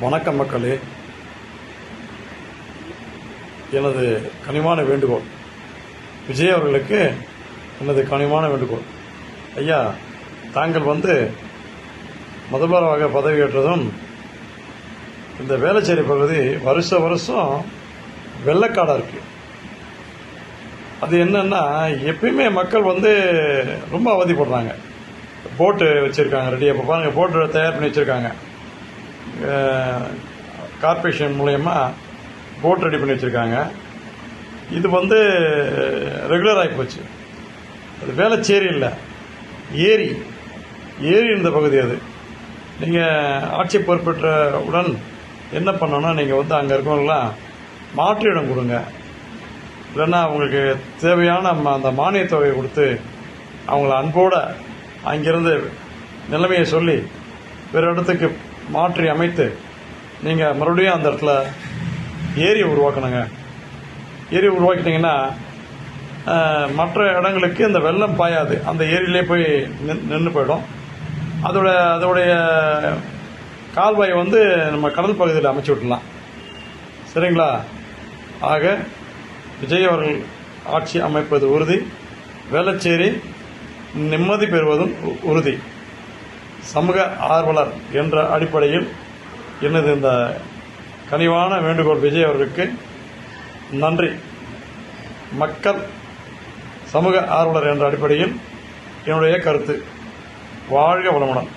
வணக்கம் மக்களே. எனது கனிவான வேண்டுகோள், விஜய் அவர்களுக்கு எனது கனிவான வேண்டுகோள். ஐயா, தாங்கள் முதல்வராக பதவியேற்றதும் இந்த வேளச்சேரி பகுதி வருஷம் வெள்ளக்காடாக இருக்குது. அது என்னன்னா, எப்பயுமே மக்கள் ரொம்ப அவதிப்படுறாங்க. போட்டு வச்சுருக்காங்க ரெடியாக. இப்போ பாருங்கள், போட்டு தயார் பண்ணி வச்சுருக்காங்க. கார்பரேஷன் மூலயமா போட் ரெடி பண்ணி வச்சுருக்காங்க. இது ரெகுலர் ஆகி போச்சு. அது வேளச்சேரி இல்லை, ஏரி இருந்த பகுதி. அது நீங்கள் ஆட்சி பொறுப்பேற்றவுடன் என்ன பண்ணணும்னா, நீங்கள் அங்கே இருக்கவங்களாம் மாற்று இடம் கொடுங்க. இல்லைன்னா அவங்களுக்கு தேவையான அந்த மானிய தொகையை கொடுத்து அவங்கள அன்போடு அங்கிருந்து நிலைமையை சொல்லி வேறு இடத்துக்கு மாற்றி அமைத்து நீங்கள் மறுபடியும் அந்த இடத்துல ஏரியை உருவாக்கணுங்க. ஏரி உருவாக்கிட்டீங்கன்னா மற்ற இடங்களுக்கு இந்த வெள்ளம் பாயாது, அந்த ஏரியிலே போய் நின்று போயிடும். அதோடைய கால்வாய் நம்ம கடல் பகுதியில் அமைச்சு விட்டுலாம். சரிங்களா? ஆக விஜய் அவர்கள் ஆட்சி அமைப்பது உறுதி, வேளச்சேரி நிம்மதி பெறுவதும் உறுதி. சமூக ஆர்வலர் என்ற அடிப்படையில் எனது இந்த கனிவான வேண்டுகோள் விஜய் அவர்களுக்கு நன்றி. மக்கள் சமூக ஆர்வலர் என்ற அடிப்படையில் என்னுடைய கருத்து. வாழ்க வளமுடன்.